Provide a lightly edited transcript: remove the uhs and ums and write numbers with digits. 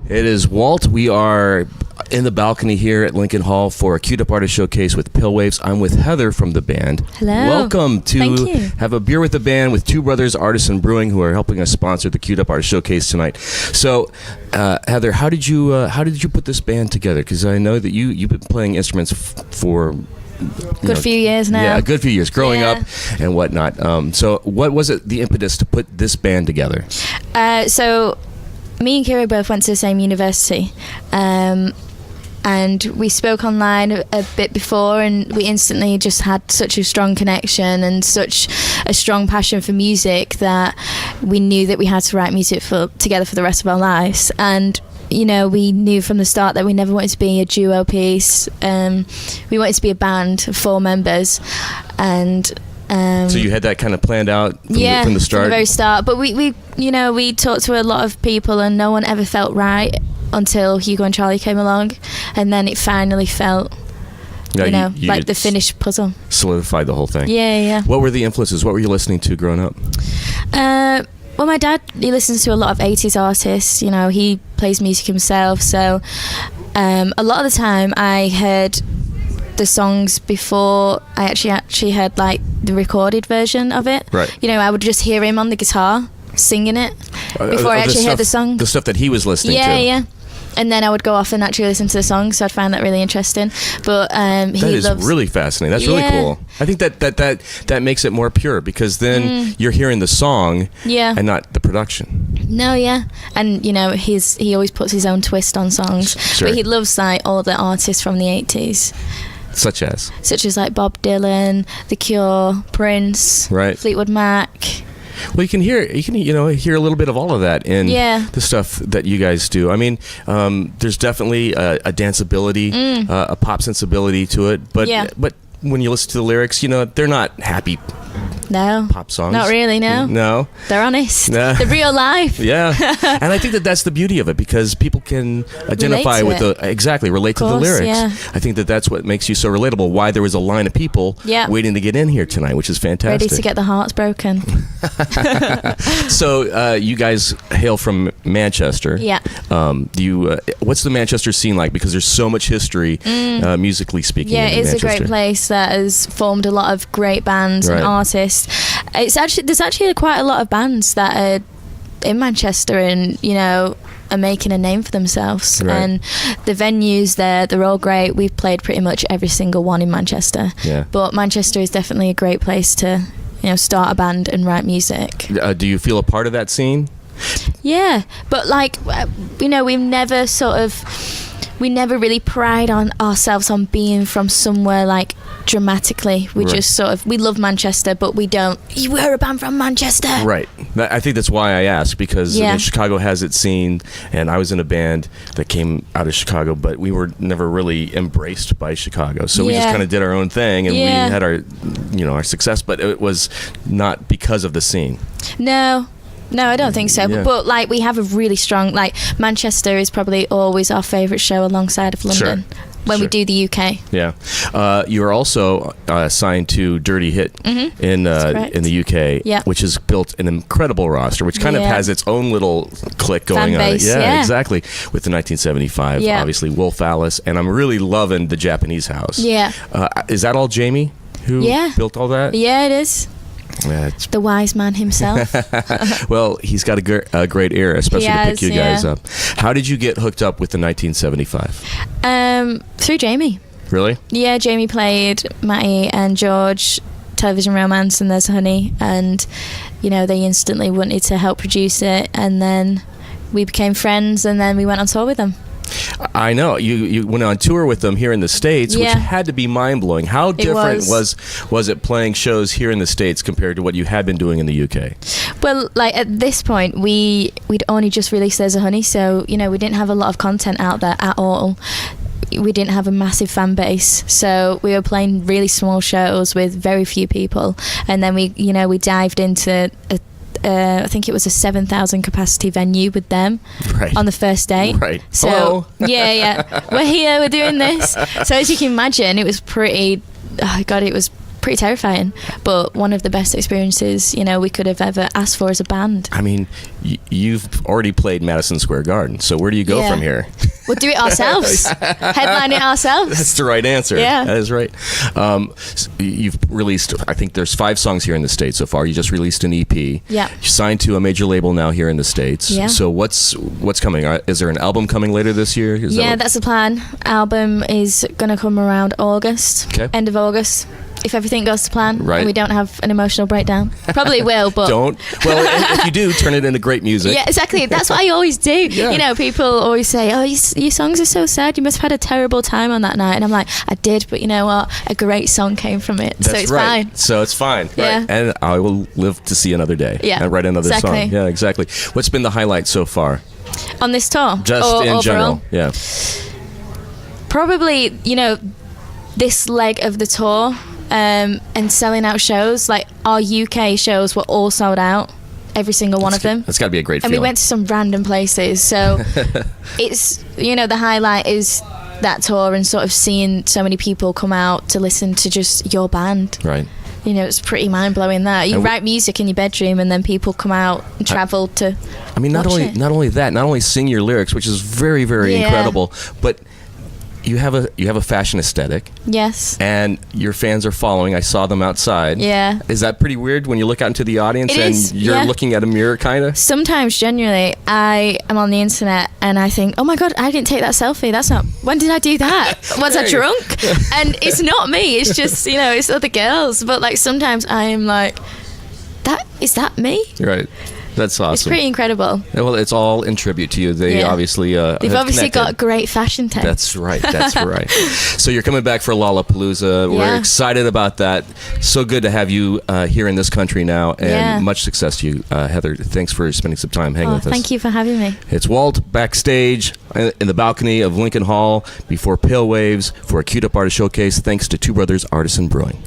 It is wALT. We are in the balcony here at Lincoln Hall for a Queued Up Artist Showcase with Pale Waves. I'm with Heather from the band. Hello. Welcome to Thank you. have a beer with the band with Two Brothers Artisan Brewing, who are helping us sponsor the Queued Up Artist Showcase tonight. So, Heather, how did you put this band together? Because I know that you've been playing instruments for Good few years now. Yeah, a good few years growing up and whatnot. So what was it, the impetus to put this band together? So me and Kira both went to the same university. And we spoke online a bit before, and we instantly just had such a strong connection and such a strong passion for music that we knew that we had to write music together for the rest of our lives. And you know, we knew from the start that we never wanted to be a duo piece. We wanted to be a band of 4 members, and so you had that kind of planned out from the start? From the very start. But we talked to a lot of people, and no one ever felt right until Hugo and Charlie came along, and then it finally felt like the finished puzzle. Solidified the whole thing. Yeah. What were the influences? What were you listening to growing up? Well, my dad, he listens to a lot of 80s artists. You know, he plays music himself, so a lot of the time I heard the songs before I actually heard like the recorded version of it. Right. You know, I would just hear him on the guitar singing it before I actually heard the song. The stuff that he was listening to. Yeah. And then I would go off and actually listen to the song, so I'd find that really interesting. But that is really fascinating. That's really cool. I think that makes it more pure, because then you're hearing the song and not the production. No, and you know he always puts his own twist on songs. Sure. But he loves like all the artists from the 80s. Such as like Bob Dylan, The Cure, Prince, right. Fleetwood Mac. Well, you can hear a little bit of all of that in the stuff that you guys do. I mean, there's definitely a danceability, a pop sensibility to it, but when you listen to the lyrics, they're not happy pop songs. Not really, no. No. They're honest. They're real life. Yeah. And I think that's the beauty of it, because people can identify with relate to the lyrics. Yeah. I think that's what makes you so relatable, why there was a line of people waiting to get in here tonight, which is fantastic. Ready to get the hearts broken. So you guys hail from Manchester. Yeah. What's the Manchester scene like? Because there's so much history, musically speaking. Yeah, it's Manchester. a great place that has formed a lot of great bands and artists. There's actually quite a lot of bands that are in Manchester and are making a name for themselves. Right. And the venues they're all great. We've played pretty much every single one in Manchester. Yeah. But Manchester is definitely a great place to start a band and write music. Do you feel a part of that scene? Yeah, but we never really pride on ourselves on being from somewhere like dramatically. We just we love Manchester, but we're a band from Manchester. Right. I think that's why I asked, because Chicago has its scene, and I was in a band that came out of Chicago, but we were never really embraced by Chicago. So we just kind of did our own thing, and we had our success, but it was not because of the scene. No, I don't think so. Yeah. But we have a really strong Manchester is probably always our favourite show alongside of London when we do the UK. Yeah, you are also signed to Dirty Hit in the UK, which has built an incredible roster, which kind of has its own little clique going fan base, on. Yeah, exactly. With the 1975, obviously Wolf Alice, and I'm really loving the Japanese house. Yeah, is that all Jamie who built all that? Yeah, it is. Yeah, the wise man himself. Well, he's got a great ear, especially to pick you guys up. How did you get hooked up with the 1975? Through Jamie. Really? Yeah, Jamie played Matty and George, Television Romance, and There's Honey, and they instantly wanted to help produce it, and then we became friends, and then we went on tour with them. I know you went on tour with them here in the States, which had to be mind-blowing. How different was it playing shows here in the States compared to what you had been doing in the UK? Well, at this point we'd only just released There's a Honey, so we didn't have a lot of content out there at all. We didn't have a massive fan base, so we were playing really small shows with very few people, and then we dived into I think it was a 7,000 capacity venue with them on the first day. Right. So hello. yeah, we're here, we're doing this. So as you can imagine, it was pretty pretty terrifying, but one of the best experiences, you know, we could have ever asked for as a band. I mean, you've already played Madison Square Garden, so where do you go from here? We'll do it ourselves. Headline it ourselves. That's the right answer. Yeah. That is right. You've released, I think there's 5 songs here in the States so far. You just released an EP. Yeah. You signed to a major label now here in the States. Yeah. So what's coming? Is there an album coming later this year? That's the plan. Album is going to come around August. Okay. End of August. If everything goes to plan, right, and we don't have an emotional breakdown. Probably will, but... Don't. Well, if you do, turn it into great music. Yeah, exactly. That's what I always do. Yeah. You know, people always say, oh, your songs are so sad. You must have had a terrible time on that night. And I'm like, I did, but you know what? A great song came from it. That's so it's right. fine. So it's fine. Yeah. Right. And I will live to see another day. Yeah. And write another Exactly. song. Yeah, exactly. What's been the highlight so far? On this tour? Just in overall? general. Yeah. Probably, you know, this leg of the tour... and selling out shows, like our UK shows were all sold out, every single one of them. That's got to be a great and feeling. we went to some random places, so it's, you know, the highlight is that tour and sort of seeing so many people come out to listen to just your band. Right. You know, it's pretty mind-blowing that you write music in your bedroom and then people come out and travel to I mean, not only sing your lyrics, which is very, very incredible, but you have a fashion aesthetic. Yes. And your fans are following. I saw them outside. Yeah. Is that pretty weird when you look out into the audience you're looking at a mirror, kind of? Sometimes, genuinely, I am on the internet and I think, oh my God, I didn't take that selfie. When did I do that? Was I drunk? And it's not me. It's just, you know, it's other girls. But like sometimes I am like, is that me? Right. That's awesome. It's pretty incredible. Well, it's all in tribute to you. They obviously they've obviously got great fashion taste. That's right. That's right. So you're coming back for Lollapalooza. We're excited about that. So good to have you here in this country now, and much success to you, Heather. Thanks for spending some time hanging with us. Thank you for having me. It's wALT backstage in the balcony of Lincoln Hall before Pale Waves for a Queued Up Artist Showcase. Thanks to Two Brothers Artisan Brewing.